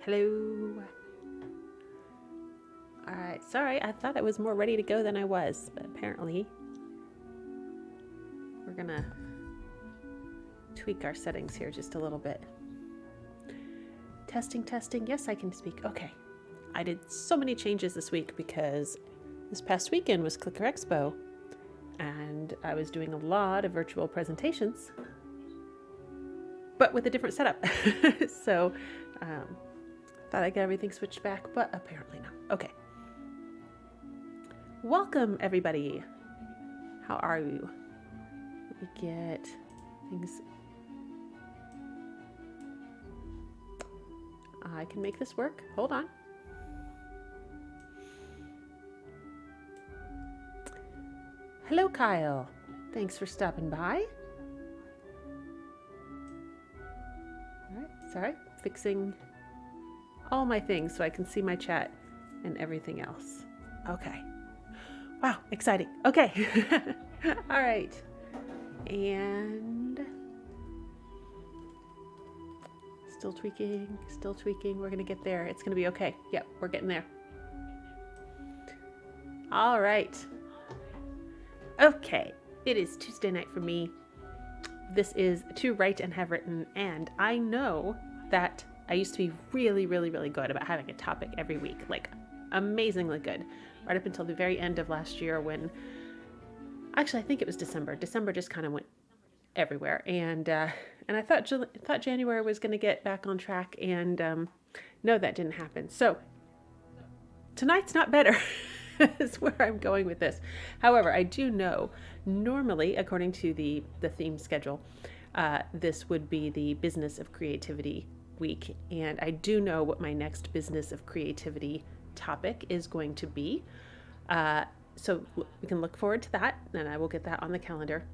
Hello. All right, sorry, I thought I was more ready to go than I was, but apparently we're gonna tweak our settings here just a little bit. Testing, testing. Yes, I can speak. Okay. I did so many changes this week because this past weekend was Clicker Expo and I was doing a lot of virtual presentations, but with a different setup. So, thought I got everything switched back, but apparently not. Okay. Welcome, everybody. How are you? Let me get things. I can make this work. Hold on. Hello, Kyle. Thanks for stopping by. All right, sorry. Fixing all my things so I can see my chat and everything else. Okay. Wow, exciting. Okay. All right. And still tweaking, still tweaking. We're going to get there. It's going to be okay. Yep, we're getting there. All right. Okay. It is Tuesday night for me. This is To Write and Have Written, and I know that I used to be really, really, really good about having a topic every week, like amazingly good, right up until the very end of last year when, actually, I think it was December. December just kind of went everywhere, and I thought January was going to get back on track, and no, that didn't happen. So tonight's not better. Is where I'm going with this. However, I do know normally, according to the theme schedule, this would be the Business of Creativity week, and I do know what my next Business of Creativity topic is going to be. So we can look forward to that, and I will get that on the calendar.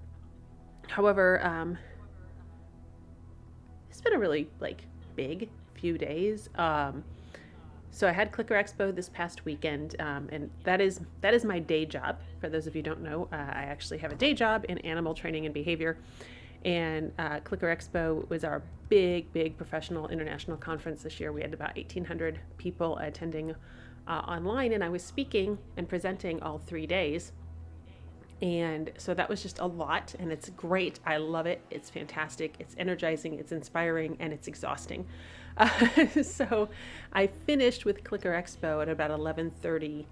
However, it's been a really big few days. So I had Clicker Expo this past weekend, and that is my day job. For those of you who don't know, I actually have a day job in animal training and behavior. And Clicker Expo was our big professional international conference this year. We had about 1,800 people attending online, and I was speaking and presenting all 3 days. And so that was just a lot, and it's great. I love it. It's fantastic. It's energizing, it's inspiring, and it's exhausting. So I finished with Clicker Expo at about 11:30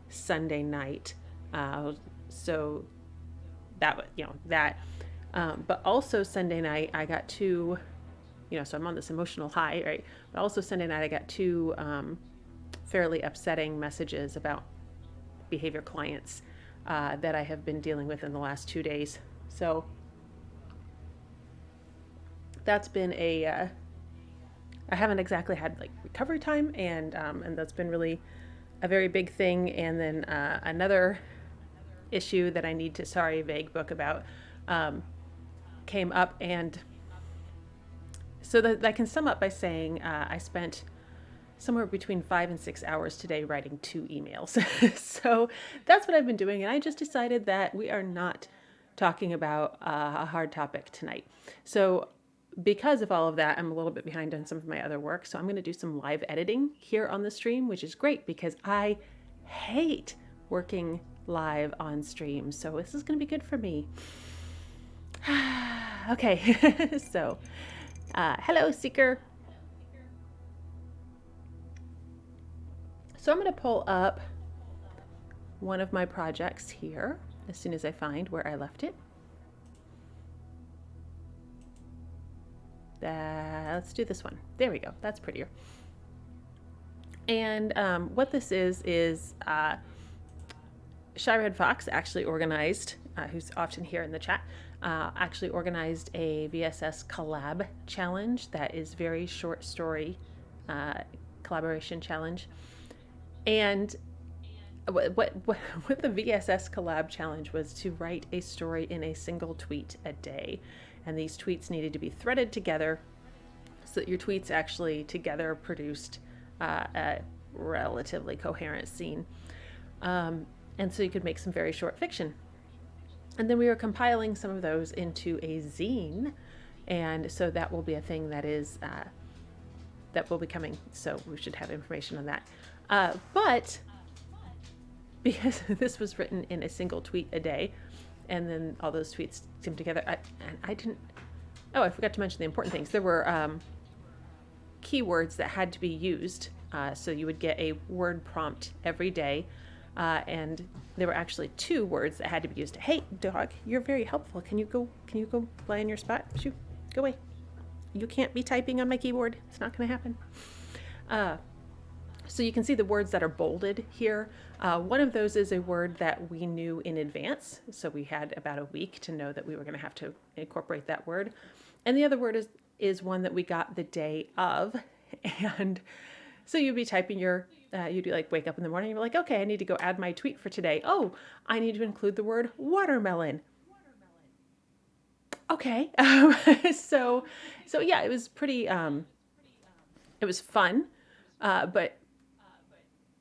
Sunday night. So that was, that. But also Sunday night, I got two, so I'm on this emotional high, right? But also Sunday night, I got two fairly upsetting messages about behavior clients that I have been dealing with in the last 2 days. So that's been I haven't exactly had recovery time, and that's been really a very big thing. And then another issue that I need to, vague book about came up, and so that I can sum up by saying I spent somewhere between 5 and 6 hours today writing 2 emails. So that's what I've been doing, and I just decided that we are not talking about a hard topic tonight. So because of all of that, I'm a little bit behind on some of my other work, so I'm going to do some live editing here on the stream, which is great because I hate working live on stream, so this is going to be good for me. Okay, so hello, Seeker. So I'm going to pull up one of my projects here as soon as I find where I left it. Let's do this one. There we go. That's prettier. And what this is Shy Red Fox actually organized, who's often here in the chat, actually organized a VSS collab challenge that is very short story collaboration challenge. And what the VSS collab challenge was to write a story in a single tweet a day. And these tweets needed to be threaded together so that your tweets actually together produced a relatively coherent scene. And so you could make some very short fiction. And then we were compiling some of those into a zine. And so that will be a thing that is that will be coming. So we should have information on that. But because this was written in a single tweet a day, and then all those tweets came together, I didn't. Oh, I forgot to mention the important things. There were keywords that had to be used. So you would get a word prompt every day. And there were actually 2 words that had to be used. Hey, dog, you're very helpful. Can you go lie in your spot? Shoo, go away. You can't be typing on my keyboard. It's not going to happen. So you can see the words that are bolded here. One of those is a word that we knew in advance. So we had about a week to know that we were going to have to incorporate that word. And the other word is one that we got the day of. And so you'd be typing you'd be like, wake up in the morning, you're like, okay, I need to go add my tweet for today. Oh, I need to include the word watermelon. Okay. So yeah, it was pretty, it was fun.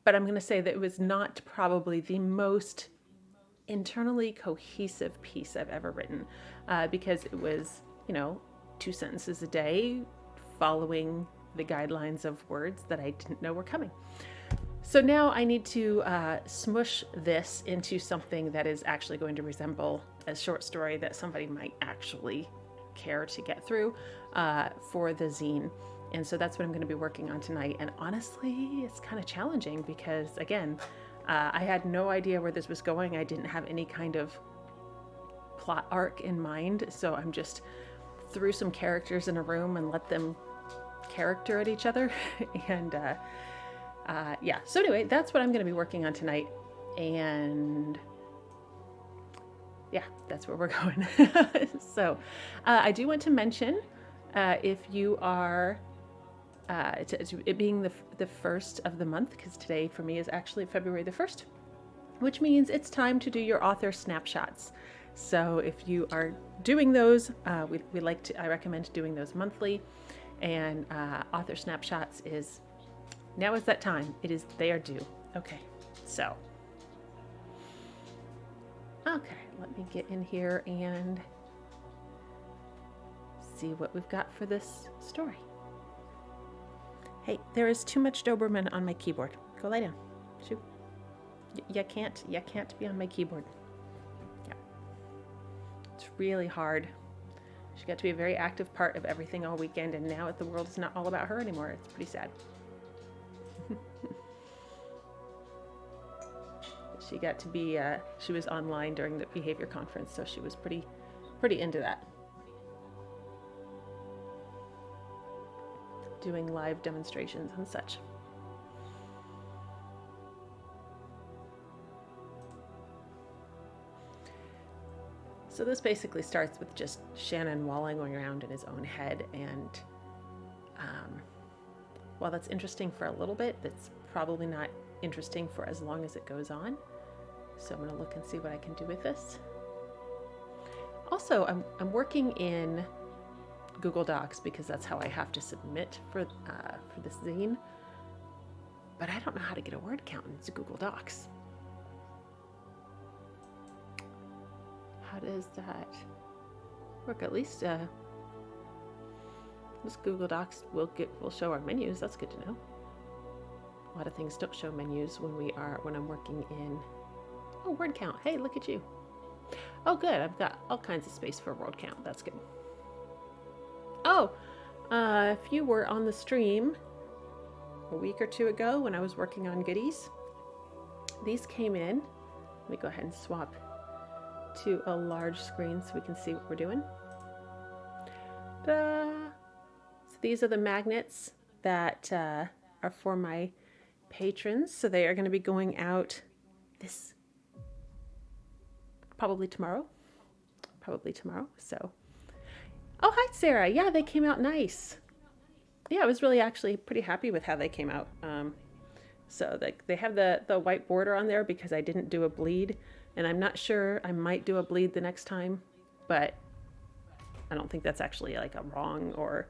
But I'm going to say that it was not probably the most internally cohesive piece I've ever written, because it was, 2 sentences a day following the guidelines of words that I didn't know were coming. So now I need to smush this into something that is actually going to resemble a short story that somebody might actually care to get through for the zine. And so that's what I'm going to be working on tonight. And honestly, it's kind of challenging because, again, I had no idea where this was going. I didn't have any kind of plot arc in mind. So I'm just threw some characters in a room and let them character at each other. And yeah, so anyway, that's what I'm going to be working on tonight. And yeah, that's where we're going. So I do want to mention, if you are, it being the first of the month, because today for me is actually February the 1st, which means it's time to do your author snapshots. So if you are doing those, I recommend doing those monthly. And author snapshots now is that time. They are due. Okay, so. Okay, let me get in here and see what we've got for this story. Hey, there is too much Doberman on my keyboard. Go lie down. Shoo. You can't be on my keyboard. Yeah. It's really hard. She got to be a very active part of everything all weekend, and now the world is not all about her anymore. It's pretty sad. She got to be, she was online during the behavior conference, so she was pretty into that. Doing live demonstrations and such. So this basically starts with just Shannon wallowing around in his own head, and while that's interesting for a little bit, that's probably not interesting for as long as it goes on. So I'm going to look and see what I can do with this. Also, I'm working in Google Docs because that's how I have to submit for this zine. But I don't know how to get a word count into Google Docs. How does that work? At least this Google Docs will show our menus. That's good to know. A lot of things don't show menus when I'm working in. Oh, word count. Hey, look at you. Oh, good. I've got all kinds of space for word count. That's good. Oh, if you were on the stream a week or 2 ago when I was working on goodies, these came in. Let me go ahead and swap to a large screen so we can see what we're doing. Ta-da! So these are the magnets that are for my patrons. So they are going to be going out probably tomorrow. So, oh, hi, Sarah. Yeah, they came out nice. Yeah, I was really actually pretty happy with how they came out. So they have the white border on there because I didn't do a bleed, and I'm not sure. I might do a bleed the next time, but I don't think that's actually like a wrong, or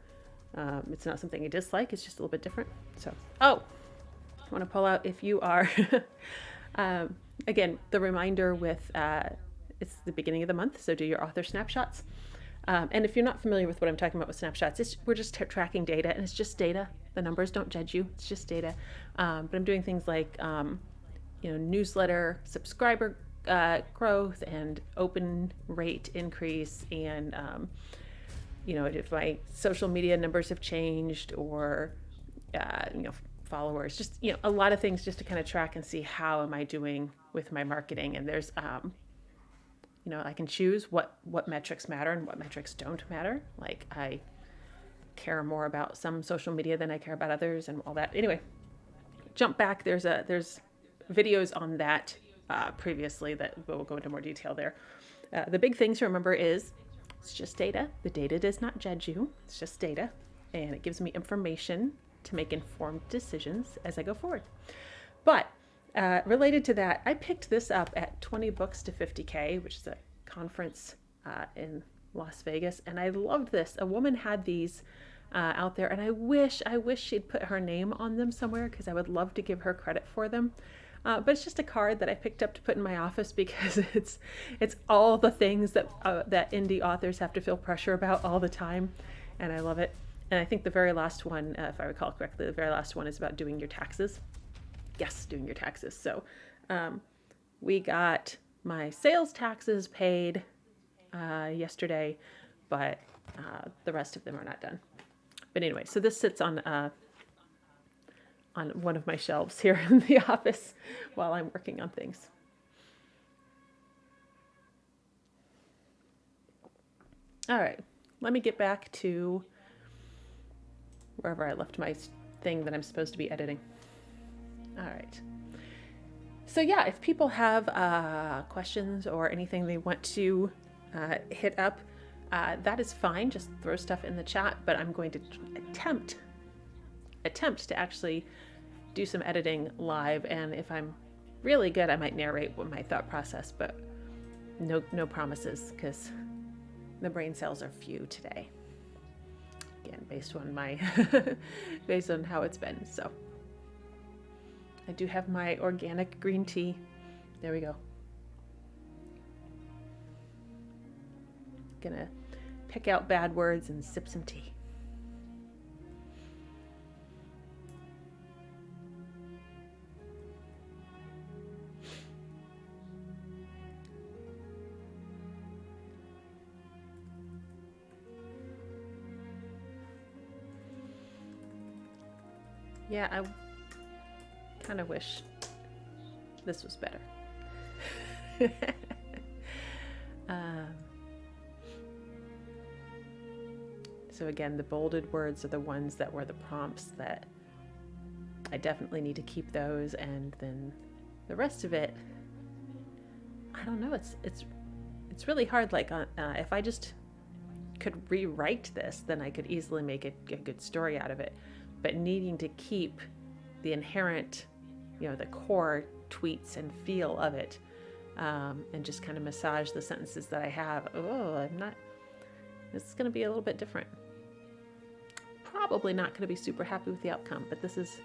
it's not something I dislike. It's just a little bit different. So, oh, I want to pull out if you are, again, the reminder with, it's the beginning of the month, so do your author snapshots. And if you're not familiar with what I'm talking about with snapshots, we're just tracking data, and it's just data. The numbers don't judge you. It's just data. But I'm doing things like, newsletter subscriber growth and open rate increase, and if my social media numbers have changed, or followers, just a lot of things just to kind of track and see how am I doing with my marketing. And there's I can choose what metrics matter and what metrics don't matter. Like, I care more about some social media than I care about others, and all that. Anyway, jump back. There's videos on that previously that we'll go into more detail there. The big thing to remember is it's just data. The data does not judge you. It's just data, and it gives me information to make informed decisions as I go forward. But related to that, I picked this up at 20 Books to 50K, which is a conference in Las Vegas, and I loved this. A woman had these out there, and I wish she'd put her name on them somewhere, because I would love to give her credit for them. But it's just a card that I picked up to put in my office, because it's all the things that indie authors have to feel pressure about all the time, and I love it. And I think the very last one, if I recall correctly, the very last one is about doing your taxes. Yes, doing your taxes. So we got my sales taxes paid yesterday, but the rest of them are not done. But anyway, so this sits on one of my shelves here in the office while I'm working on things. All right, let me get back to wherever I left my thing that I'm supposed to be editing. All right. So yeah, if people have questions or anything they want to hit up, that is fine. Just throw stuff in the chat, but I'm going to attempt to actually do some editing live. And if I'm really good, I might narrate my thought process, but no promises, because the brain cells are few today. Again, based on how it's been. So I do have my organic green tea. There we go. Gonna pick out bad words and sip some tea. Yeah, I kind of wish this was better. So again, the bolded words are the ones that were the prompts that I definitely need to keep those, and then the rest of it, I don't know. It's really hard. Like if I just could rewrite this, then I could easily make a good story out of it. But needing to keep the inherent, the core tweets and feel of it, and just kind of massage the sentences that I have. This is going to be a little bit different. Probably not going to be super happy with the outcome, but this is,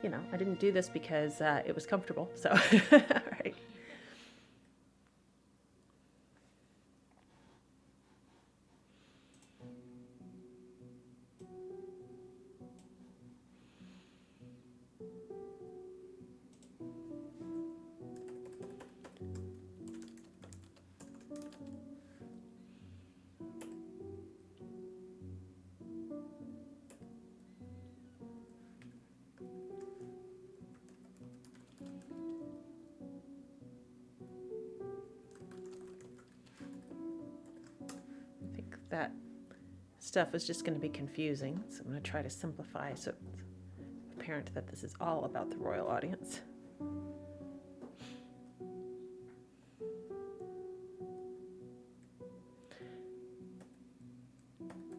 I didn't do this because it was comfortable. So, all right. That stuff is just going to be confusing, so I'm going to try to simplify so it's apparent that this is all about the royal audience.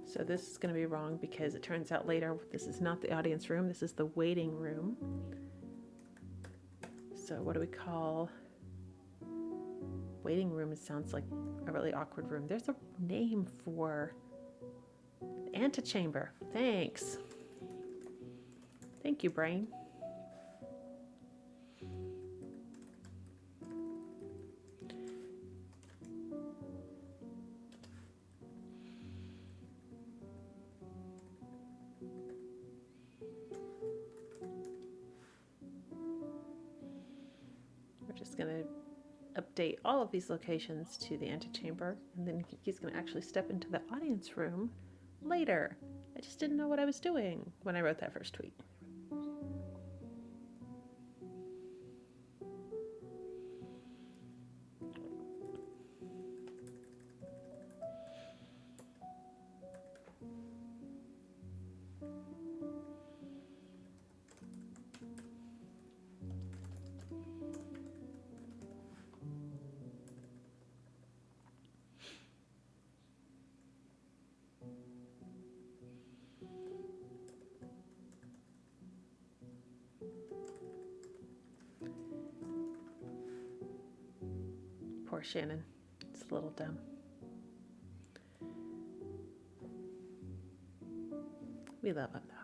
So this is going to be wrong, because it turns out later this is not the audience room, this is the waiting room. So what do we call waiting room? It sounds like a really awkward room. There's a name for antechamber. Thanks. Thank you, brain. just going to update all of these locations to the antechamber, and then he's going to actually step into the audience room later. I just didn't know what I was doing when I wrote that first tweet. Poor Shannon. It's a little dumb. We love him, though.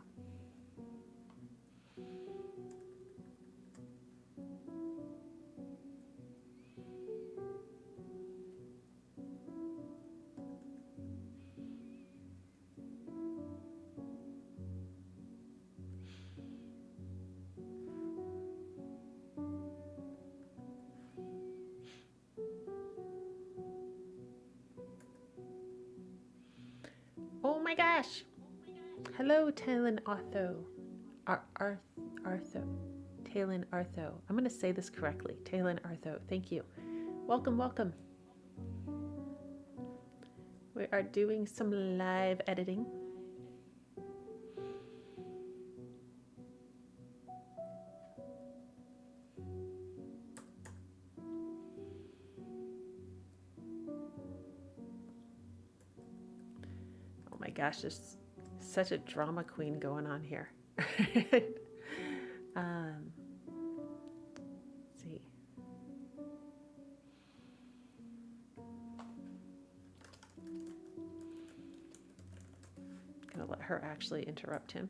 Oh my gosh! Hello, Talon Artho. Artho. Talon Artho. I'm going to say this correctly. Talon Artho. Thank you. Welcome, welcome. We are doing some live editing. Oh my gosh, there's such a drama queen going on here. Let's see. Gonna let her actually interrupt him.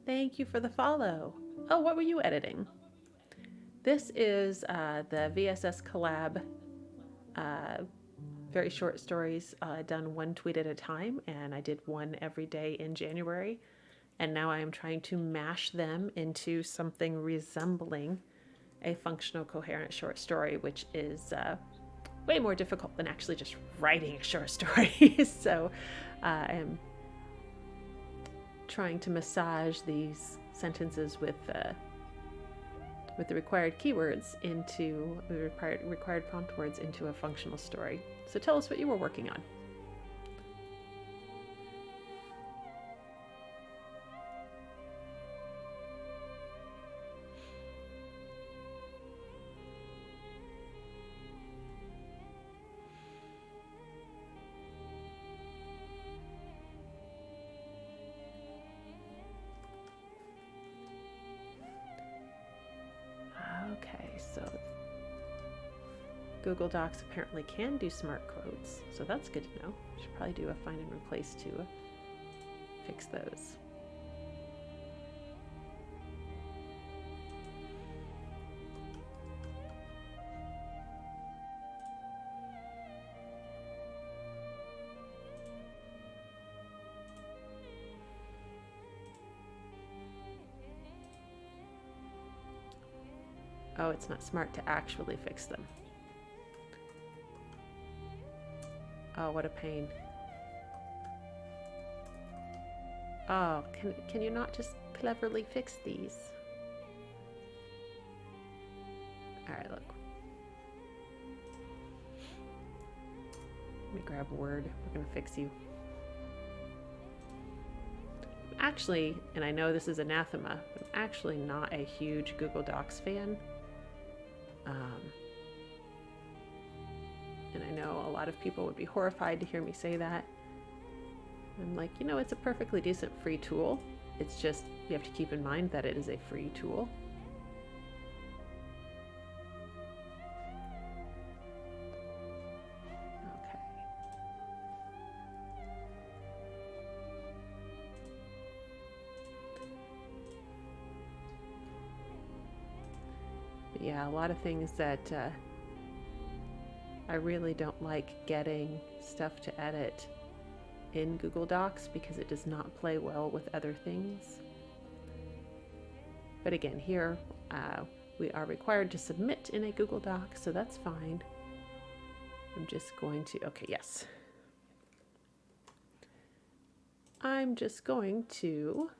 Thank you for the follow. Oh, what were you editing? This is the VSS collab, very short stories done one tweet at a time, and I did one every day in January, and now I am trying to mash them into something resembling a functional, coherent short story, which is way more difficult than actually just writing a short story. So I am trying to massage these sentences with the required keywords into the required prompt words into a functional story. So tell us what you were working on. Okay, so Google Docs apparently can do smart quotes, so that's good to know. Should probably do a find and replace to fix those. Oh, it's not smart to actually fix them. Oh, what a pain. Oh, can you not just cleverly fix these? All right, look. Let me grab Word. We're gonna fix you. Actually, and I know this is anathema, I'm actually not a huge Google Docs fan. And I know a lot of people would be horrified to hear me say that. I'm like, you know, it's a perfectly decent free tool. It's just, you have to keep in mind that it is a free tool. Okay. But yeah, a lot of things that I really don't like getting stuff to edit in Google Docs because it does not play well with other things. But again, here we are required to submit in a Google Doc, so that's fine. I'm just going to, okay, yes. I'm just going to,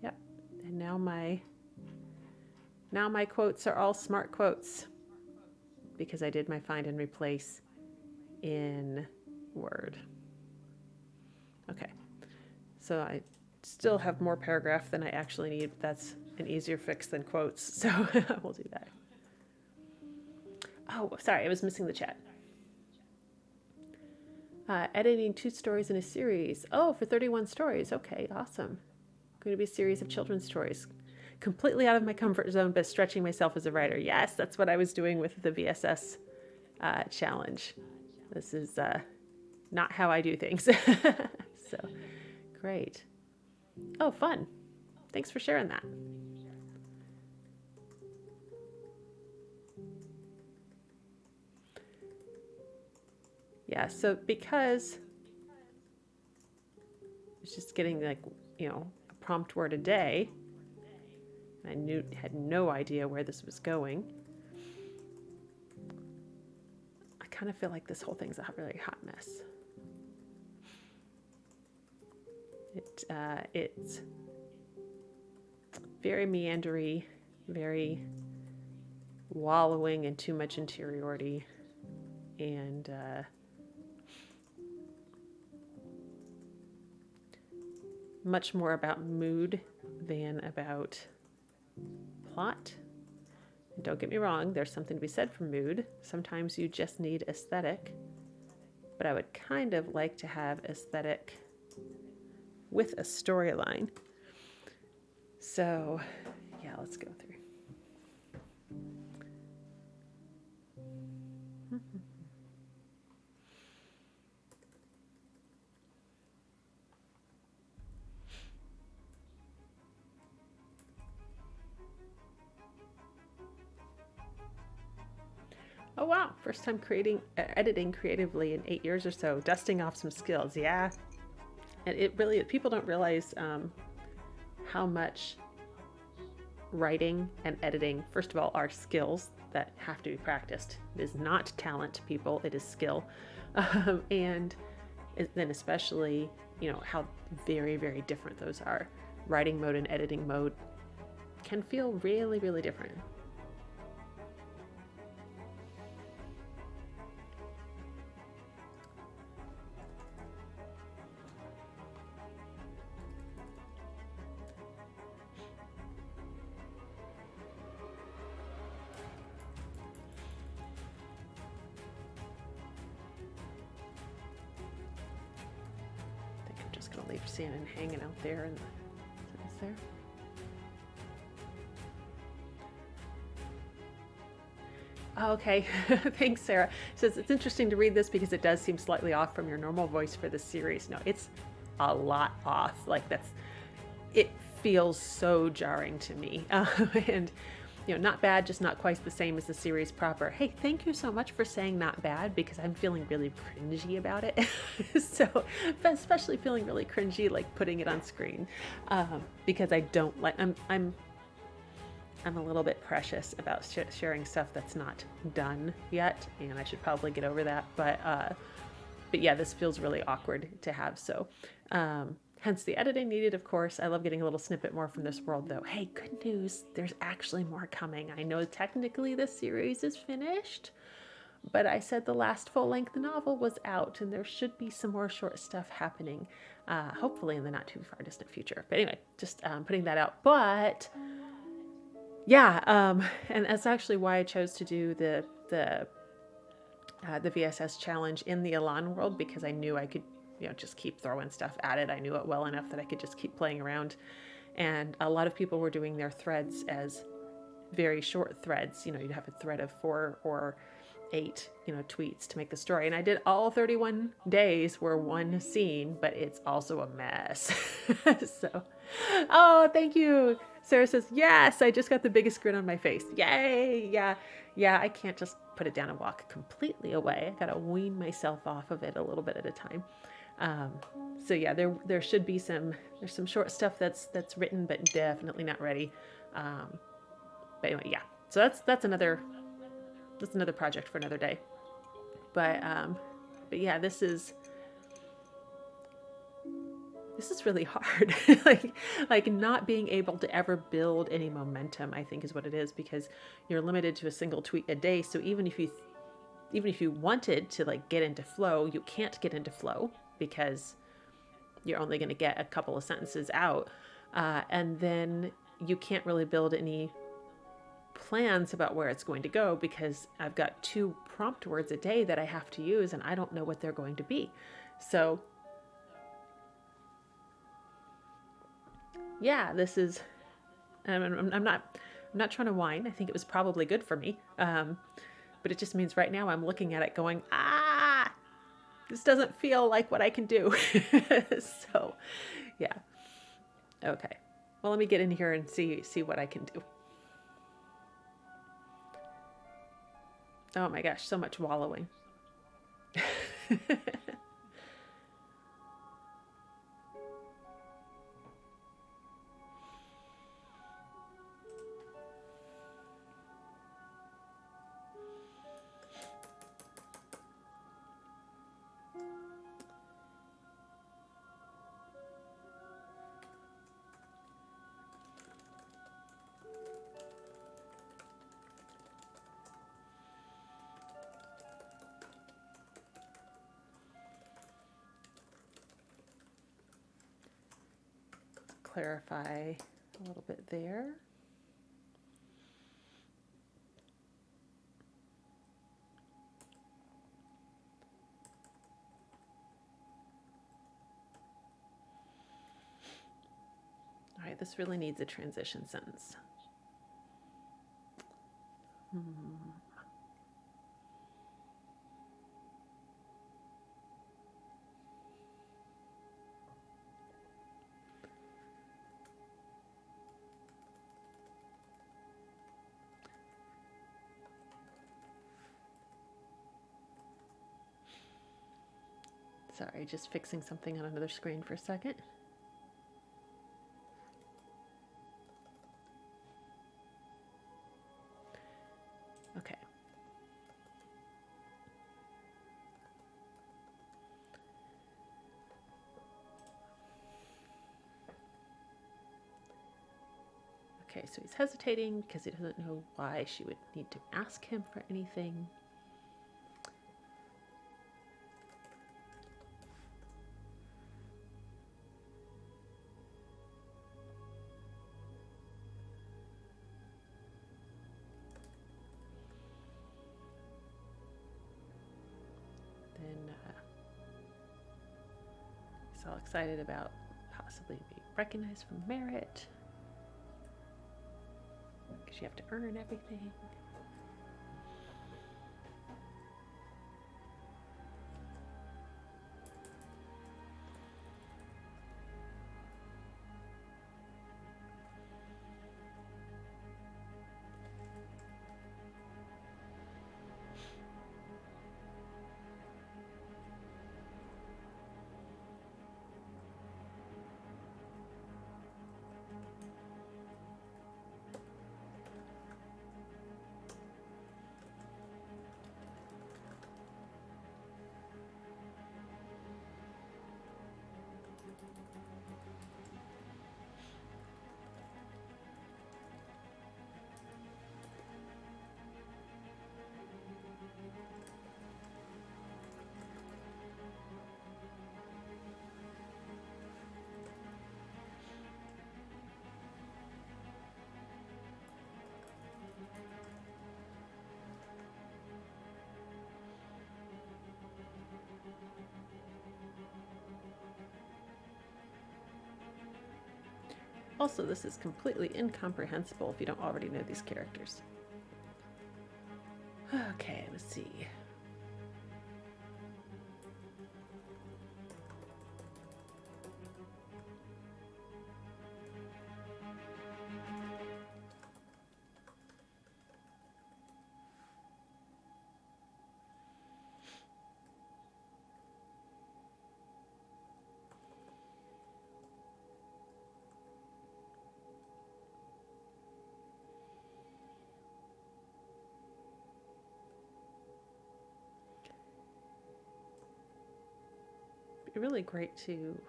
yep, and now my quotes are all smart quotes because I did my find and replace in Word. Okay, so I still have more paragraph than I actually need, but that's an easier fix than quotes, so we'll do that. Oh, sorry, I was missing the chat. Editing 2 stories in a series. Oh, for 31 stories. Okay, awesome. Going to be a series of children's stories. Completely out of my comfort zone, but stretching myself as a writer. Yes, that's what I was doing with the VSS challenge. This is not how I do things. So, great. Oh, fun. Thanks for sharing that. Yeah, so because it's just getting like, a prompt word a day, I had no idea where this was going. I kind of feel like this whole thing's a really hot mess. It's very meandery, very wallowing in too much interiority, and much more about mood than about plot. And don't get me wrong, there's something to be said for mood. Sometimes you just need aesthetic, but I would kind of like to have aesthetic with a storyline. So, yeah, let's go through. Oh wow, first time editing creatively in 8 years or so, dusting off some skills. Yeah, and it really, people don't realize how much writing and editing, first of all, are skills that have to be practiced. It is not talent, people, it is skill. And then especially, how very, very different those are. Writing mode and editing mode can feel really, really different. Gonna leave Shannon hanging out there in the sentence there. Oh, okay, thanks, Sarah. Says it's interesting to read this because it does seem slightly off from your normal voice for the series. No, it's a lot off. Like it feels so jarring to me, and not bad, just not quite the same as the series proper. Hey, thank you so much for saying not bad because I'm feeling really cringy about it. So, especially feeling really cringy, like putting it on screen, because I don't like, I'm a little bit precious about sharing stuff that's not done yet, and I should probably get over that. But yeah, this feels really awkward to have. So, hence the editing needed, of course. I love getting a little snippet more from this world, though. Hey, good news. There's actually more coming. I know technically this series is finished, but I said the last full-length novel was out, and there should be some more short stuff happening, hopefully in the not too far distant future. But anyway, just putting that out. But yeah, and that's actually why I chose to do the VSS challenge in the Elan world, because I knew I could just keep throwing stuff at it. I knew it well enough that I could just keep playing around. And a lot of people were doing their threads as very short threads. You'd have a thread of 4 or 8, tweets to make the story. And I did all 31 days were one scene, but it's also a mess. So, oh, thank you. Sarah says, yes, I just got the biggest grin on my face. Yay. Yeah. Yeah. I can't just put it down and walk completely away. I got to wean myself off of it a little bit at a time. Um, so yeah, there should be there's some short stuff that's written, but definitely not ready. But anyway, yeah. So that's another project for another day. But yeah, this is really hard. like not being able to ever build any momentum, I think is what it is, because you're limited to a single tweet a day. So even if you wanted to like get into flow, you can't get into flow because you're only going to get a couple of sentences out. And then you can't really build any plans about where it's going to go because I've got 2 prompt words a day that I have to use and I don't know what they're going to be. So yeah, this is, I'm not trying to whine. I think it was probably good for me. But it just means right now I'm looking at it going, this doesn't feel like what I can do. So yeah. Okay. Well, let me get in here and see what I can do. Oh my gosh, so much wallowing. Clarify a little bit there. All right, this really needs a transition sentence. Sorry, just fixing something on another screen for a second. Okay. Okay, so he's hesitating because he doesn't know why she would need to ask him for anything. He's all excited about possibly being recognized for merit, because you have to earn everything. Also, this is completely incomprehensible if you don't already know these characters. Okay, let's see. It'd be really great to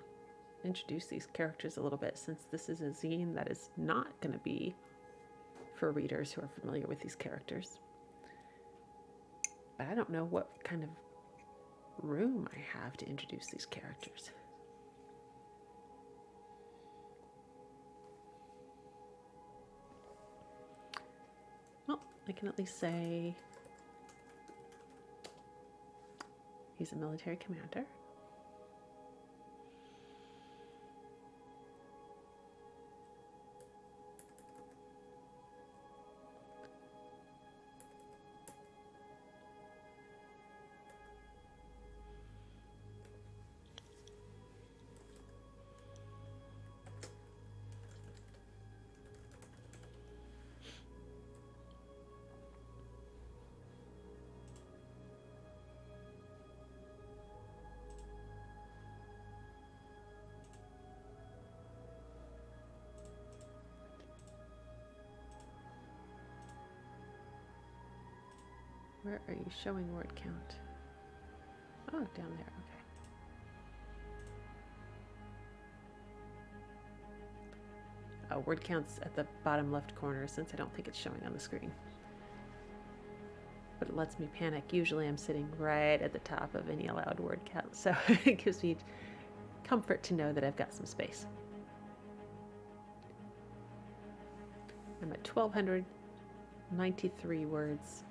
introduce these characters a little bit, since this is a zine that is not going to be for readers who are familiar with these characters. But I don't know what kind of room I have to introduce these characters. Well, I can at least say he's a military commander. Where are you showing word count? Oh, down there, okay. Oh, word count's at the bottom left corner, since I don't think it's showing on the screen. But it lets me panic. Usually I'm sitting right at the top of any allowed word count, so it gives me comfort to know that I've got some space. I'm at 1,293 words,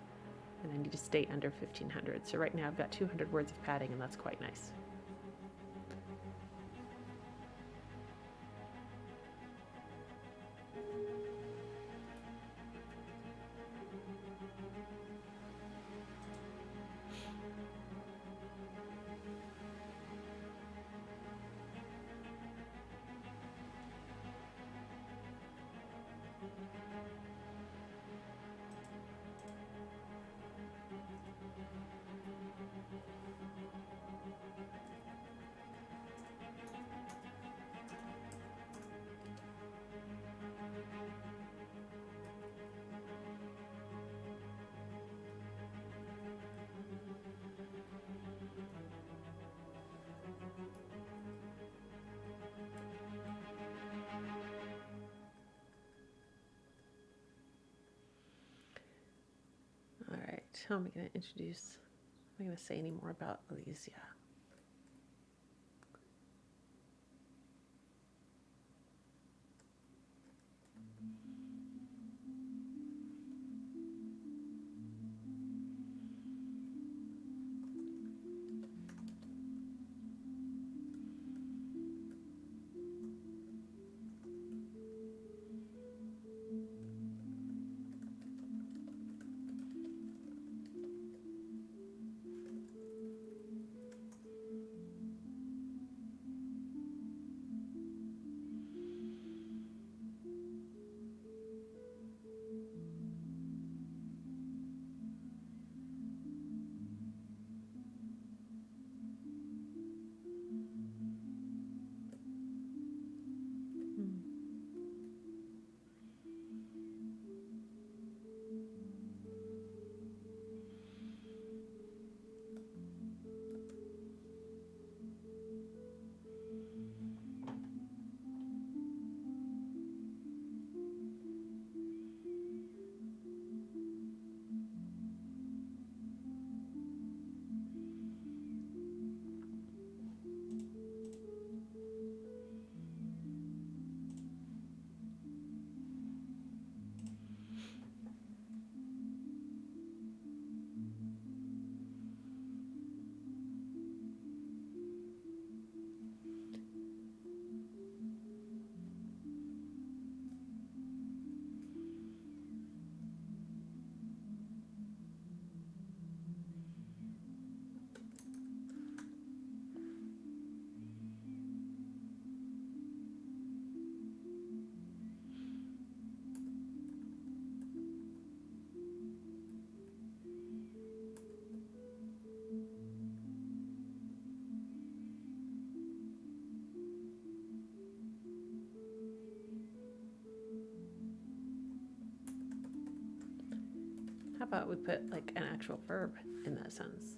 and I need to stay under 1,500. So right now I've got 200 words of padding, and that's quite nice. All right, how am I going to introduce? Am I going to say any more about Elysia? about we put like an actual verb in that sentence?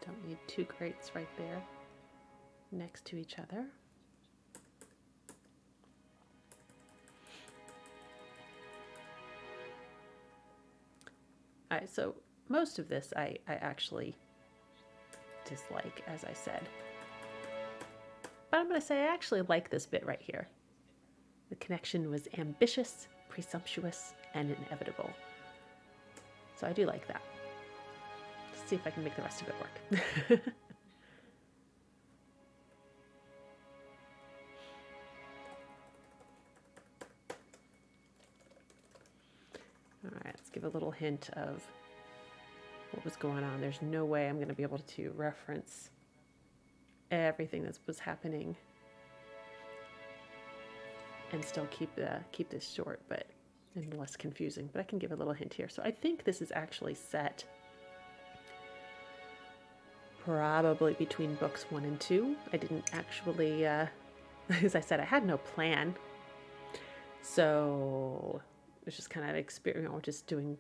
Don't need two grates right there next to each other. All right, so most of this I actually dislike, as I said. But I'm going to say I actually like this bit right here. The connection was ambitious, presumptuous, and inevitable. So I do like that. Let's see if I can make the rest of it work. All right, let's give a little hint of what was going on. There's no way I'm going to be able to reference everything that was happening and still keep this short, but and less confusing. But I can give a little hint here. So I think this is actually set probably between books 1 and 2. I didn't actually, as I said, I had no plan. So it was just kind of just doing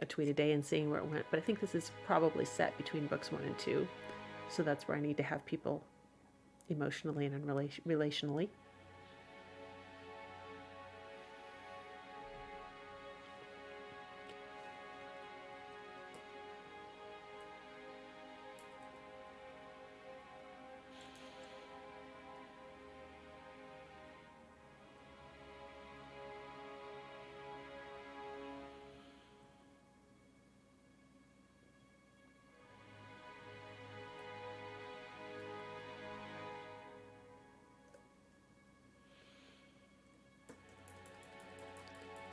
a tweet a day and seeing where it went. But I think this is probably set between books 1 and 2. So that's where I need to have people emotionally and relationally.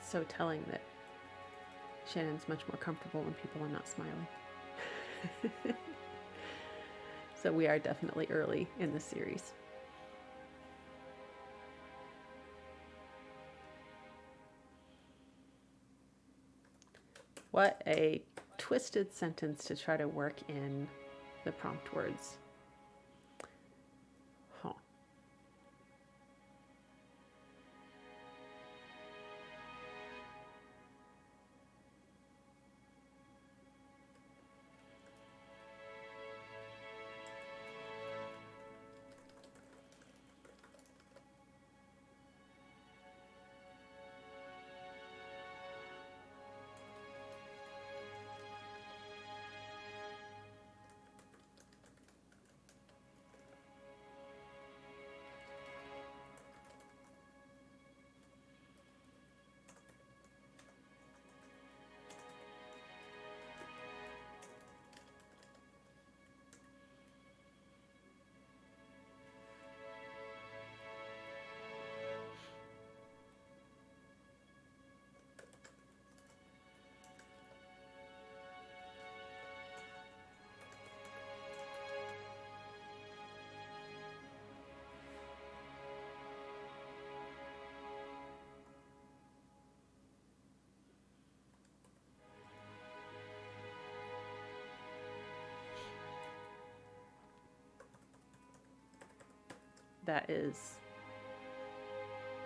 So telling that Shannon's much more comfortable when people are not smiling. So we are definitely early in the series. What a twisted sentence to try to work in the prompt words. Huh. That is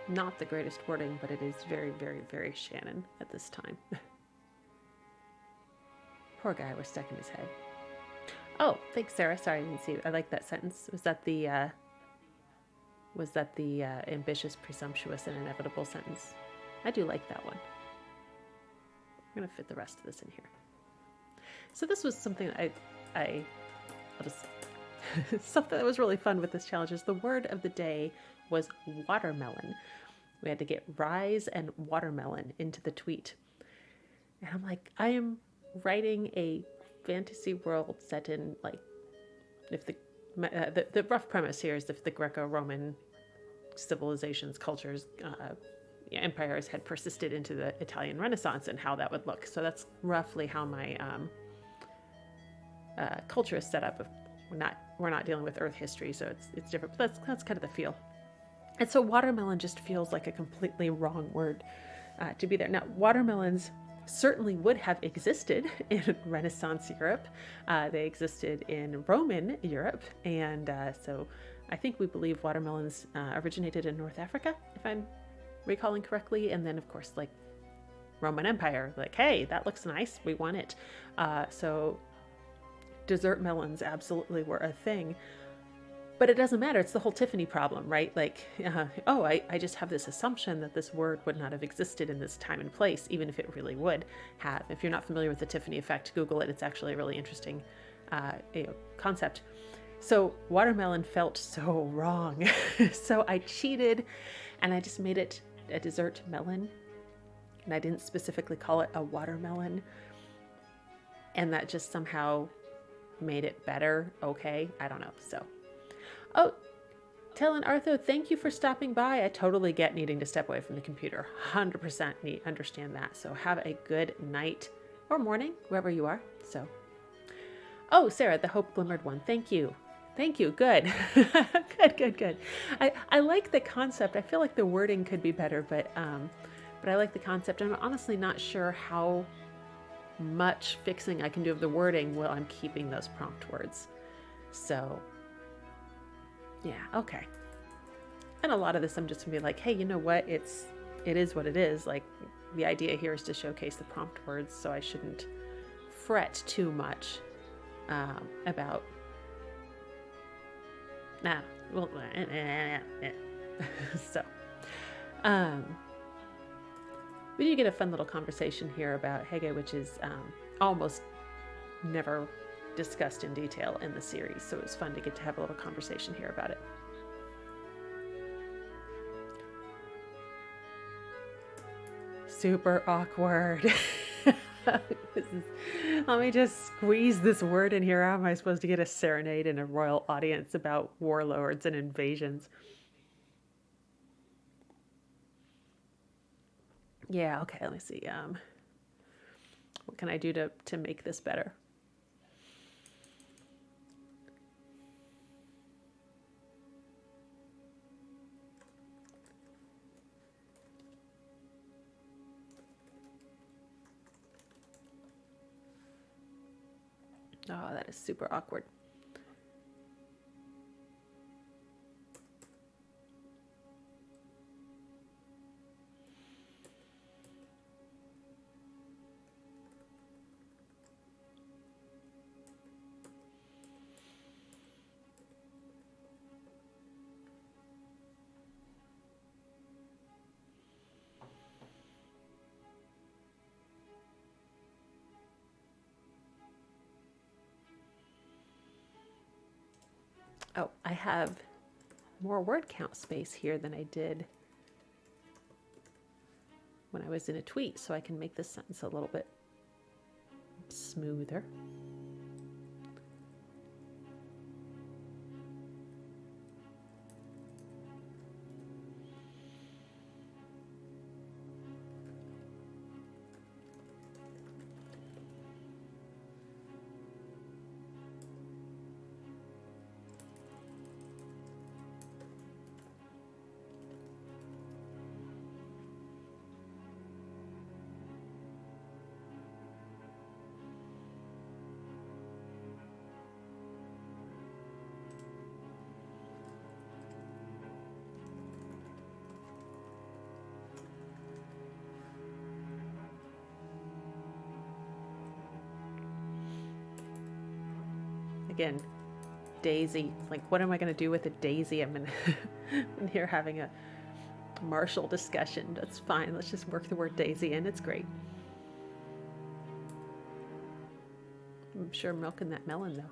not the greatest wording, but it is very, very, very Shannon at this time. Poor guy was stuck in his head. Oh, thanks, Sarah. Sorry, I didn't see. I like that sentence. Was that the ambitious, presumptuous, and inevitable sentence? I do like that one. I'm gonna fit the rest of this in here. So this was something I'll just something that was really fun with this challenge is the word of the day was watermelon. We had to get rise and watermelon into the tweet. And I'm like, I am writing a fantasy world set in, like, if the rough premise here is if the Greco-Roman civilizations, cultures, empires had persisted into the Italian Renaissance and how that would look. So that's roughly how my culture is set up. We're not dealing with Earth history, so it's different. But that's kind of the feel. And so watermelon just feels like a completely wrong word to be there. Now, watermelons certainly would have existed in Renaissance Europe. They existed in Roman Europe, and so I think we believe watermelons originated in North Africa, if I'm recalling correctly. And then, of course, like Roman Empire, like, hey, that looks nice, we want it. So dessert melons absolutely were a thing. But it doesn't matter. It's the whole Tiffany problem, right? Like, I just have this assumption that this word would not have existed in this time and place, even if it really would have. If you're not familiar with the Tiffany effect, Google it. It's actually a really interesting concept. So watermelon felt so wrong. So I cheated and I just made it a dessert melon. And I didn't specifically call it a watermelon. And that just somehow made it better. Okay, I don't know. So. Oh, Tell Artho, thank you for stopping by. I totally get needing to step away from the computer. 100% understand that. So have a good night or morning, wherever you are. So, oh, Sarah, the Hope Glimmered one. Thank you. Thank you. Good. Good. I like the concept. I feel like the wording could be better, but I like the concept. I'm honestly not sure how much fixing I can do of the wording while I'm keeping those prompt words. So, yeah, okay. And a lot of this, I'm just gonna be like, hey, you know what? It is what it is. Like, the idea here is to showcase the prompt words, so I shouldn't fret too much about. So, we do get a fun little conversation here about Hege, which is almost never discussed in detail in the series. So it was fun to get to have a little conversation here about it. Super awkward. Let me just squeeze this word in here. How am I supposed to get a serenade in a royal audience about warlords and invasions? Yeah, okay, let me see. What can I do to make this better? Oh, that is super awkward. Oh, I have more word count space here than I did when I was in a tweet, so I can make this sentence a little bit smoother. again, daisy. Like, what am I going to do with a daisy? I'm in here having a Marshall discussion. That's fine. Let's just work the word daisy in. It's great. I'm sure milking that melon, though.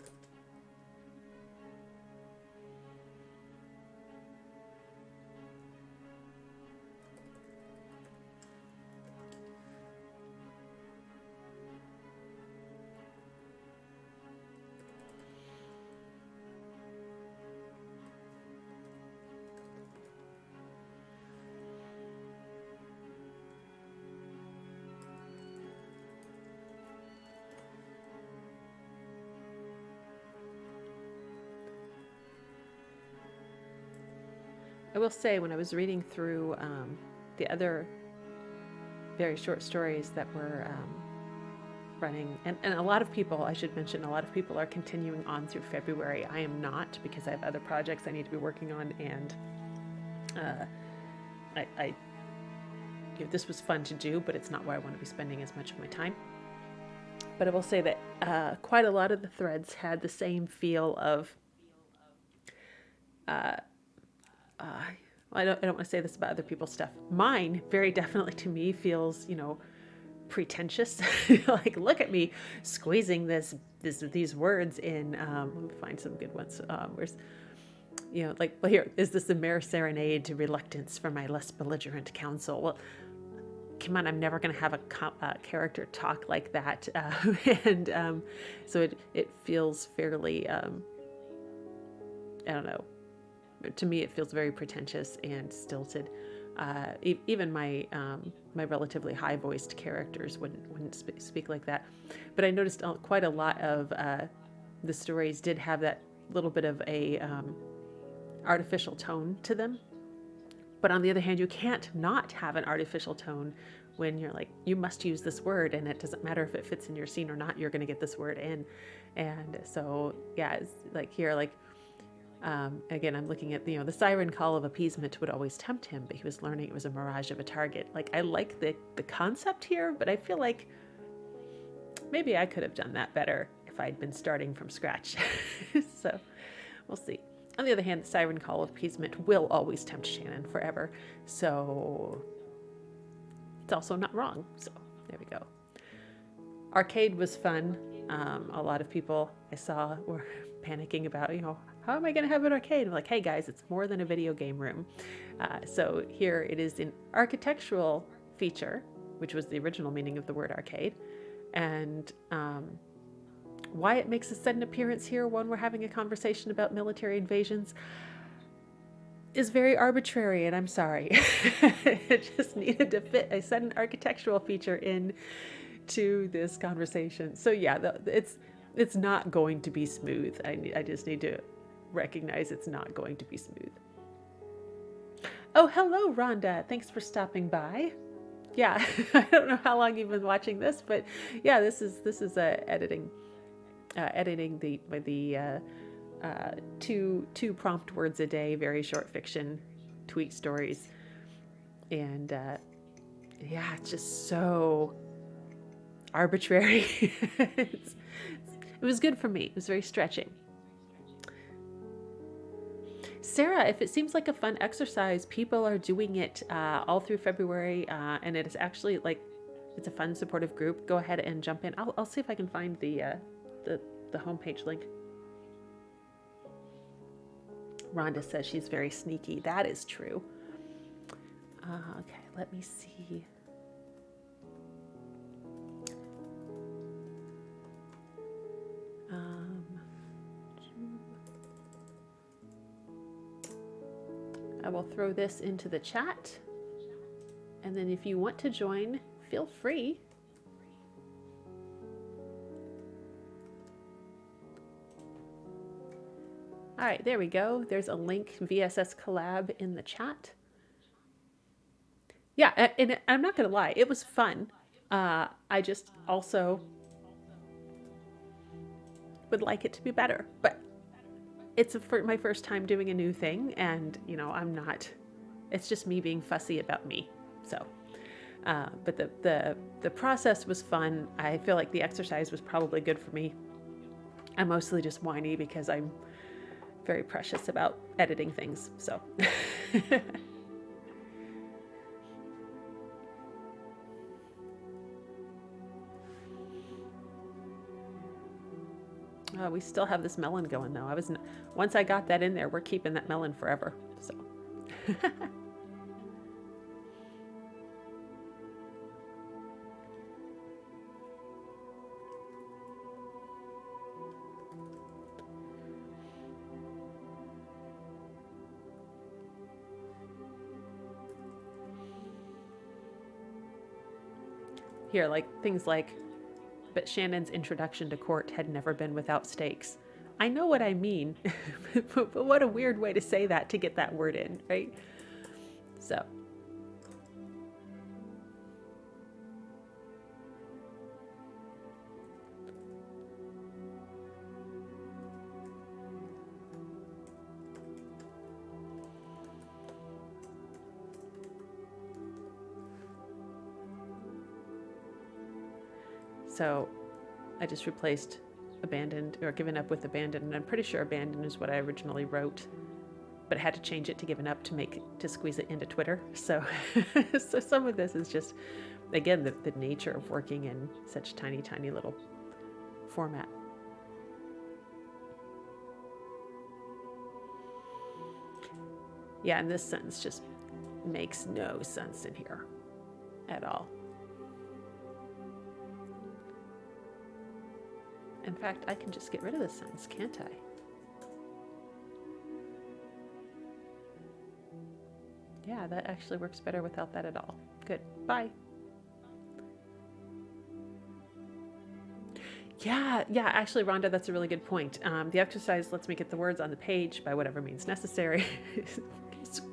I will say, when I was reading through the other very short stories that were running, and a lot of people, I should mention, a lot of people are continuing on through February. I am not, because I have other projects I need to be working on, and this was fun to do, but it's not where I want to be spending as much of my time. But I will say that quite a lot of the threads had the same feel of I don't want to say this about other people's stuff. Mine very definitely to me feels, pretentious. Like, look at me squeezing these words in. Let me find some good ones. Where's, like, well, here is this a mere serenade to reluctance from my less belligerent counsel? Well, come on, I'm never going to have a character talk like that, and so it feels fairly. I don't know. To me, it feels very pretentious and stilted. Even my my relatively high-voiced characters wouldn't speak like that. But I noticed quite a lot of the stories did have that little bit of a artificial tone to them. But on the other hand, you can't not have an artificial tone when you're like, you must use this word, and it doesn't matter if it fits in your scene or not. You're going to get this word in, and so yeah, it's like here, like. Again, I'm looking at, the siren call of appeasement would always tempt him, but he was learning it was a mirage of a target. Like, I like the concept here, but I feel like maybe I could have done that better if I'd been starting from scratch. So we'll see. On the other hand, the siren call of appeasement will always tempt Shannon forever. So it's also not wrong. So there we go. Arcade was fun. A lot of people I saw were panicking about, how am I going to have an arcade? I'm like, hey guys, it's more than a video game room. So here it is an architectural feature, which was the original meaning of the word arcade. And why it makes a sudden appearance here when we're having a conversation about military invasions is very arbitrary, and I'm sorry. It just needed to fit a sudden architectural feature in to this conversation. So yeah, it's not going to be smooth. I just need to recognize it's not going to be smooth. Oh, hello, Rhonda. Thanks for stopping by. Yeah, I don't know how long you've been watching this, but yeah, this is editing the two prompt words a day, very short fiction, tweet stories, and yeah, it's just so arbitrary. It was good for me. It was very stretching. Sarah, if it seems like a fun exercise, people are doing it all through February, and it is actually like, it's a fun, supportive group. Go ahead and jump in. I'll see if I can find the homepage link. Rhonda says she's very sneaky. That is true. Okay, let me see. I will throw this into the chat, and then if you want to join, feel free. All right, there we go. There's a link, VSS collab, in the chat. Yeah, and I'm not gonna lie, it was fun. I just also would like it to be better, but it's my first time doing a new thing, and I'm not. It's just me being fussy about me. So, but the process was fun. I feel like the exercise was probably good for me. I'm mostly just whiny because I'm very precious about editing things. So we still have this melon going though. Once I got that in there, we're keeping that melon forever. So here, like things like, but Shannon's introduction to court had never been without stakes. I know what I mean, but what a weird way to say that to get that word in, right? So. So I just replaced abandoned or given up with abandoned, and I'm pretty sure abandoned is what I originally wrote, but I had to change it to given up to squeeze it into Twitter. So so some of this is just, again, the nature of working in such tiny little format. Yeah, and this sentence just makes no sense in here at all. In fact, I can just get rid of this sentence, can't I? Yeah, that actually works better without that at all. Good. Bye. Yeah, actually, Rhonda, that's a really good point. The exercise lets me get the words on the page by whatever means necessary,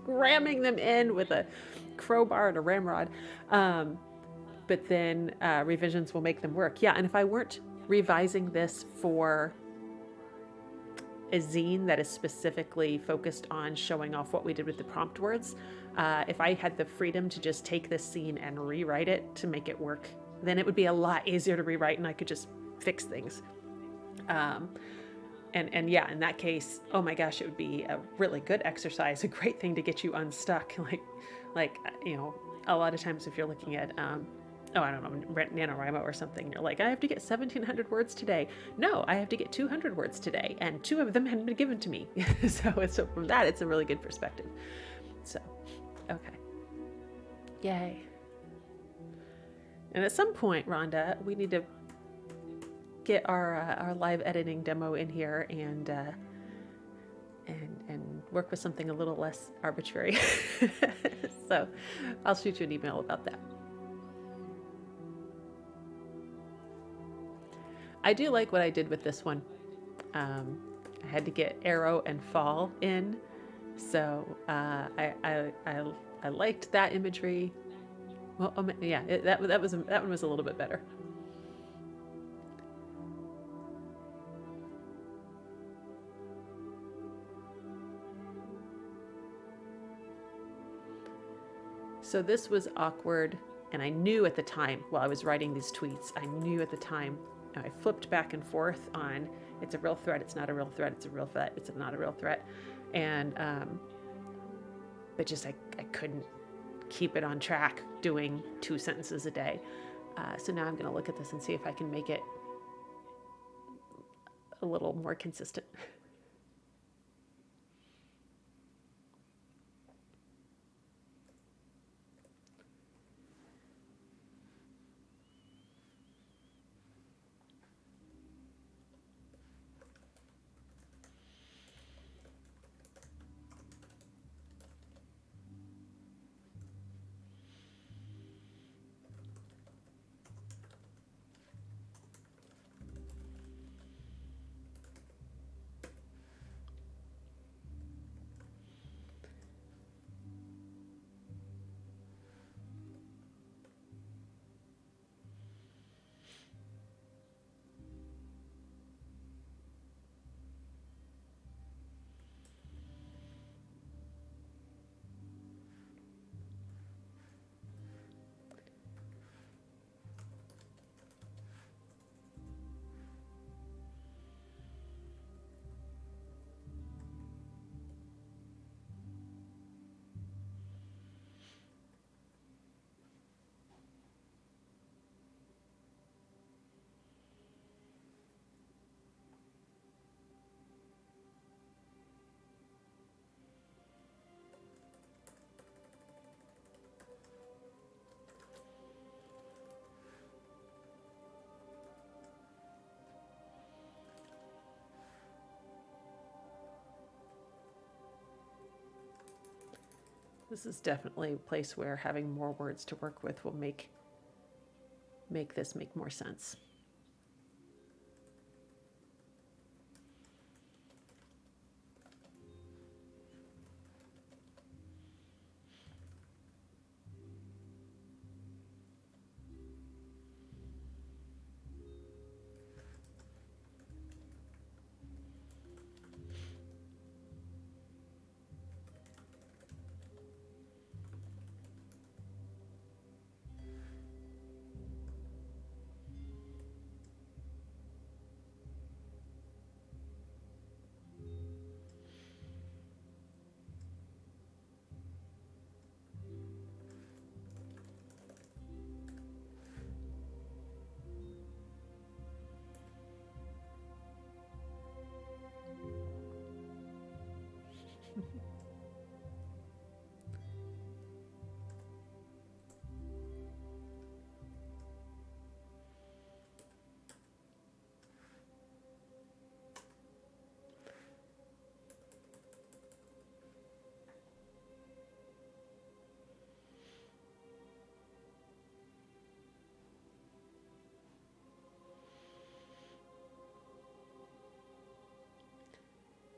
ramming them in with a crowbar and a ramrod. But then revisions will make them work. Yeah, and if I weren't revising this for a zine that is specifically focused on showing off what we did with the prompt words, if I had the freedom to just take this scene and rewrite it to make it work, then it would be a lot easier to rewrite and I could just fix things. And yeah, in that case, oh my gosh, it would be a really good exercise, a great thing to get you unstuck. Like you know, a lot of times if you're looking at I don't know, NaNoWriMo or something, you're like, I have to get 1,700 words today. No, I have to get 200 words today, and 2 of them hadn't been given to me. So from that, it's a really good perspective. So, okay. Yay. And at some point, Rhonda, we need to get our live editing demo in here and work with something a little less arbitrary. So I'll shoot you an email about that. I do like what I did with this one. I had to get arrow and fall in, so I liked that imagery. Well, yeah, that one was a little bit better. So this was awkward, and I knew at the time while I was writing these tweets, I flipped back and forth on it's a real threat, it's not a real threat, it's a real threat, it's not a real threat. And but just I couldn't keep it on track doing 2 sentences a day. So now I'm going to look at this and see if I can make it a little more consistent. This is definitely a place where having more words to work with will make this make more sense.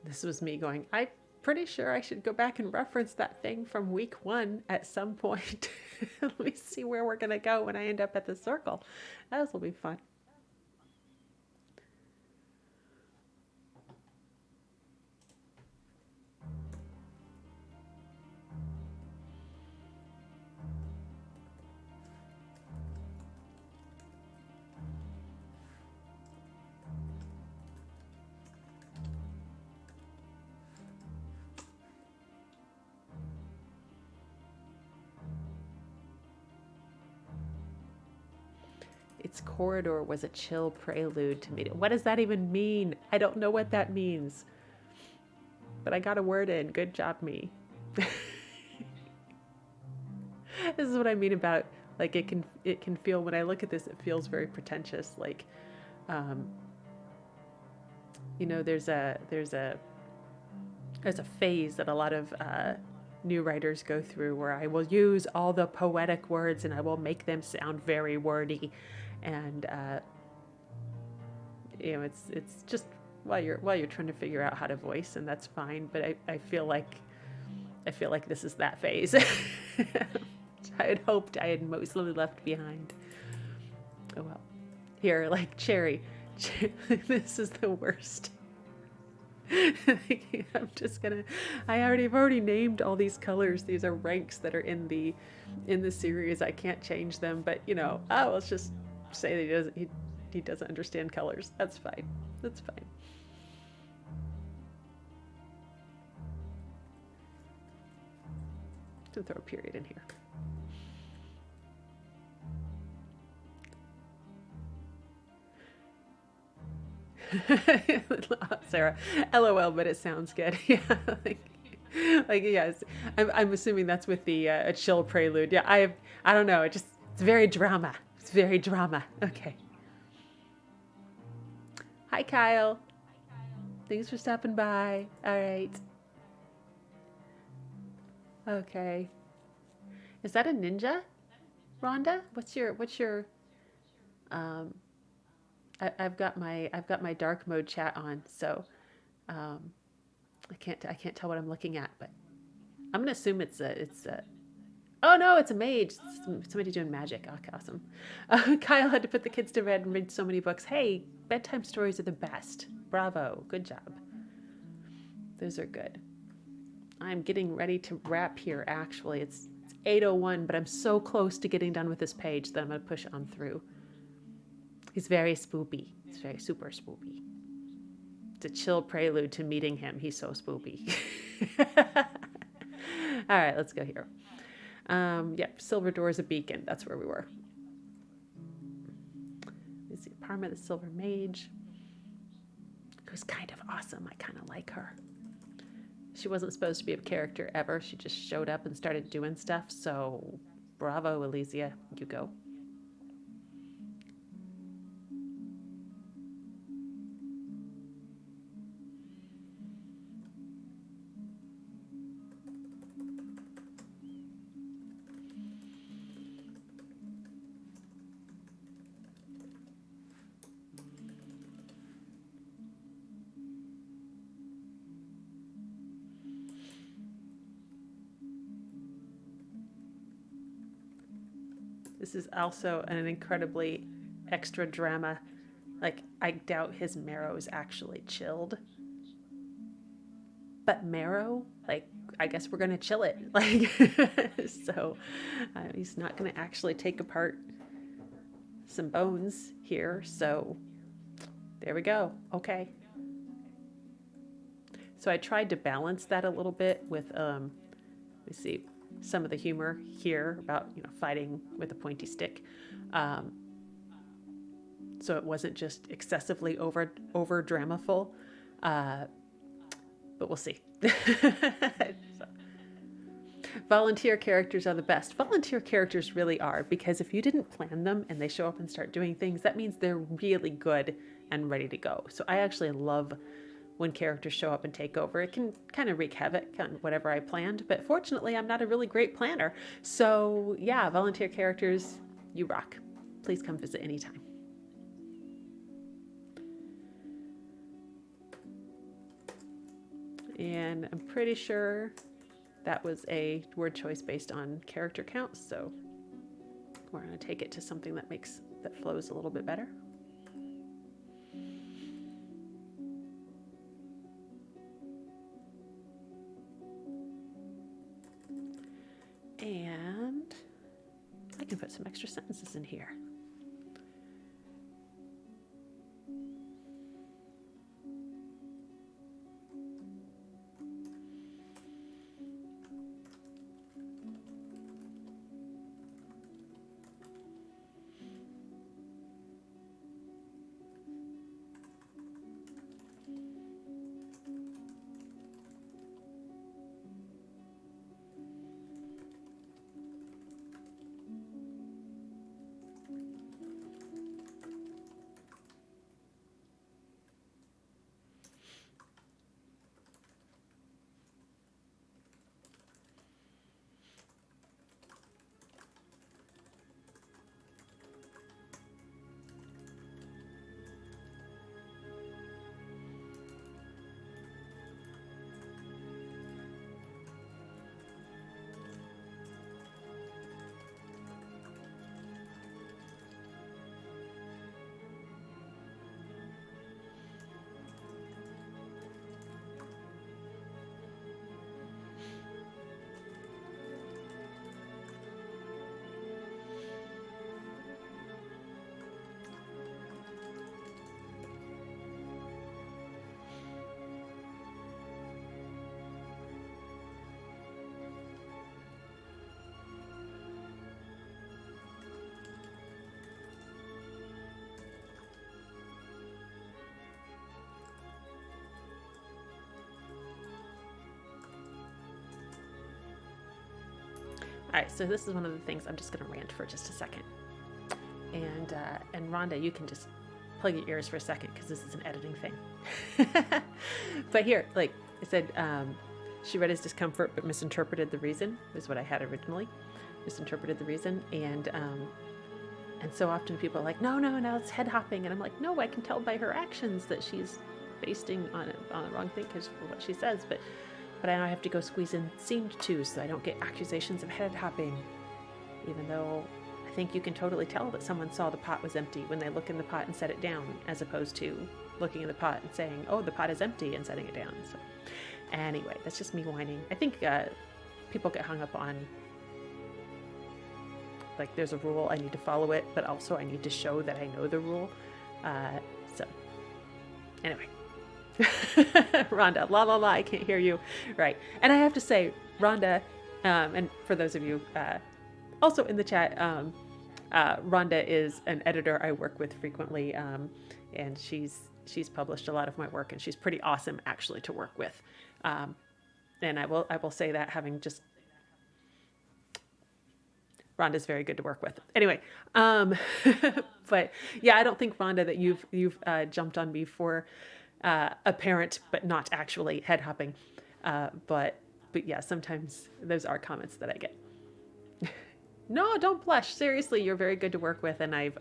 This was me going, I'm pretty sure I should go back and reference that thing from week 1 at some point. Let me see where we're going to go when I end up at the circle. This will be fun. Its corridor was a chill prelude to meet it. What does that even mean? I don't know what that means. But I got a word in. Good job, me. This is what I mean about, like, it can feel, when I look at this, it feels very pretentious. Like, you know, there's a phase that a lot of new writers go through where I will use all the poetic words and I will make them sound very wordy. And you know, it's just while you're trying to figure out how to voice, and that's fine. But I feel like this is that phase. I had hoped I had mostly left behind. Oh well. Here, like Cherry. This is the worst. I'm just gonna. I've already named all these colors. These are ranks that are in the series. I can't change them, but you know, let's just say that he doesn't understand colors. That's fine. That's fine. To throw a period in here. Sarah, LOL, but it sounds good. Yeah, like yes. I'm assuming that's with the a chill prelude. Yeah, I don't know. It's very drama. It's very drama. Okay. Hi, Kyle. Thanks for stopping by. All right. Okay. Is that a ninja, Rhonda? What's your um I've got my dark mode chat on, so I can't tell what I'm looking at, but I'm gonna assume it's a. Oh no, it's a mage. It's somebody doing magic. Oh, awesome. Kyle had to put the kids to bed and read so many books. Hey, bedtime stories are the best. Bravo. Good job. Those are good. I'm getting ready to wrap here, actually. It's 8:01, but I'm so close to getting done with this page that I'm going to push on through. He's very spoopy. He's very super spoopy. It's a chill prelude to meeting him. He's so spoopy. All right, let's go here. Yep, Silver Door is a beacon. That's where we were. This is Parma, the Silver Mage, who's kind of awesome. I kind of like her. She wasn't supposed to be a character ever. She just showed up and started doing stuff. So, bravo, Elysia. You go. This is also an incredibly extra drama. Like, I doubt his marrow is actually chilled. But marrow, like, I guess we're gonna chill it. Like, so he's not gonna actually take apart some bones here. So there we go. Okay. So I tried to balance that a little bit with, let me see, some of the humor here about, fighting with a pointy stick. So it wasn't just excessively over dramaful. But we'll see. So, volunteer characters are the best. Volunteer characters really are, because if you didn't plan them and they show up and start doing things, that means they're really good and ready to go. So I actually love when characters show up and take over. It can kind of wreak havoc on whatever I planned, but fortunately I'm not a really great planner. So yeah, volunteer characters, you rock. Please come visit anytime. And I'm pretty sure that was a word choice based on character counts, so we're going to take it to something that flows a little bit better. And I can put some extra sentences in here. All right, so this is one of the things I'm just going to rant for just a second. And Rhonda, you can just plug your ears for a second because this is an editing thing. But here, like I said, she read his discomfort but misinterpreted the reason, is what I had originally. Misinterpreted the reason. And so often people are like, no, it's head hopping. And I'm like, no, I can tell by her actions that she's basing on the wrong thing because for what she says. But I now have to go squeeze in scene 2 so I don't get accusations of head hopping, even though I think you can totally tell that someone saw the pot was empty when they look in the pot and set it down, as opposed to looking in the pot and saying, oh, the pot is empty, and setting it down. So anyway, that's just me whining. I think people get hung up on, like, there's a rule, I need to follow it, but also I need to show that I know the rule. So anyway. Rhonda, la la la, I can't hear you. Right. And I have to say, Rhonda, and for those of you also in the chat, Rhonda is an editor I work with frequently, and she's published a lot of my work, and she's pretty awesome actually to work with. And I will say that, having just, Rhonda's very good to work with. Anyway, but yeah, I don't think, Rhonda, that you've jumped on me for apparent but not actually head hopping, but yeah, sometimes those are comments that I get. No, don't blush, seriously, you're very good to work with, and I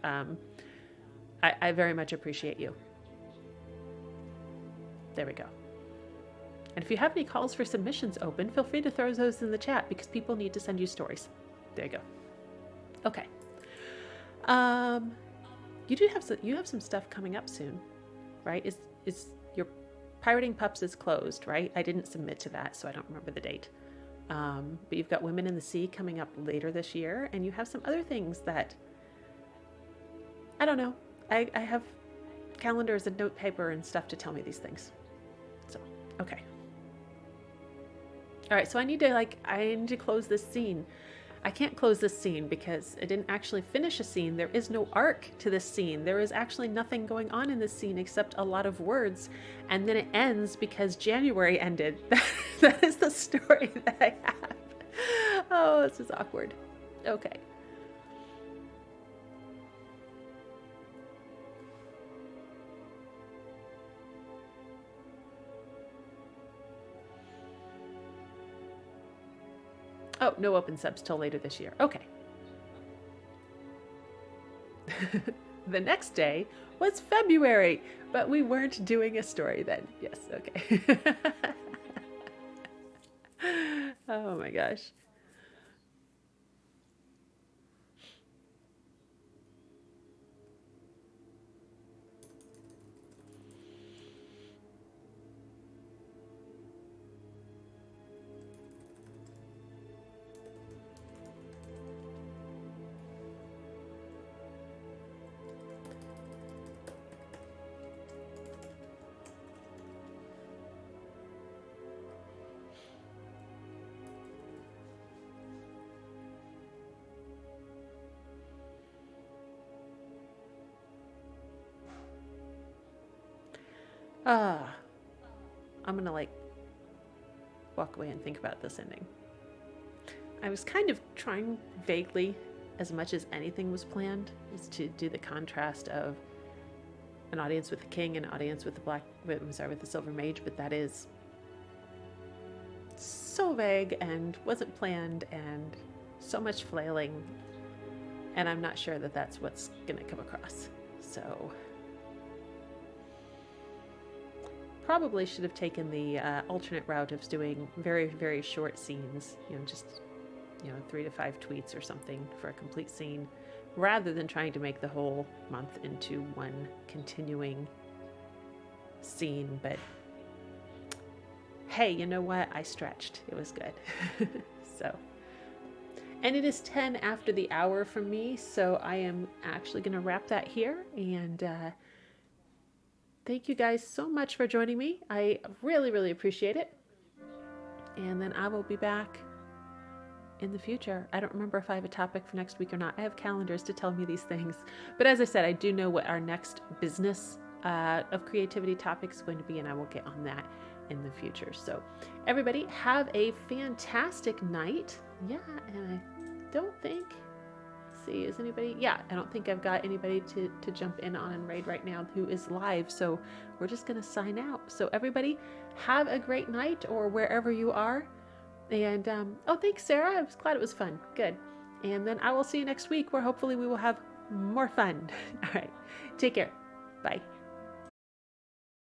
very much appreciate you. There we go. And if you have any calls for submissions open, feel free to throw those in the chat, because people need to send you stories. There you go. Okay, Um, you have some stuff coming up soon, right? Is your Pirating Pups is closed, right? I didn't submit to that, so I don't remember the date. But you've got Women in the Sea coming up later this year, and you have some other things that I don't know. I have calendars and note paper and stuff to tell me these things. So, okay. All right, so I need to close this scene. I can't close this scene because I didn't actually finish a scene. There is no arc to this scene. There is actually nothing going on in this scene except a lot of words. And then it ends because January ended. That is the story that I have. Oh, this is awkward. Okay. Oh, no open subs till later this year. Okay. The next day was February, but we weren't doing a story then. Yes, okay. Oh my gosh. Ah, I'm gonna walk away and think about this ending. I was kind of trying vaguely, as much as anything was planned, is to do the contrast of an audience with the king and an audience with with the silver mage, but that is so vague and wasn't planned and so much flailing, and I'm not sure that that's what's gonna come across. So probably should have taken the alternate route of doing very, very short scenes, just 3 to 5 tweets or something for a complete scene, rather than trying to make the whole month into one continuing scene. But hey, you know what? I stretched. It was good. So, and it is 10 after the hour for me, so I am actually going to wrap that here. And thank you guys so much for joining me. I really, really appreciate it. And then I will be back in the future. I don't remember if I have a topic for next week or not. I have calendars to tell me these things. But as I said, I do know what our next business of creativity topic is going to be, and I will get on that in the future. So everybody have a fantastic night. Yeah, and I don't think, see, is anybody? Yeah, I don't think I've got anybody to jump in on and raid right now who is live. So we're just going to sign out. So everybody have a great night or wherever you are. And, oh, thanks, Sarah. I was glad it was fun. Good. And then I will see you next week where hopefully we will have more fun. All right. Take care. Bye.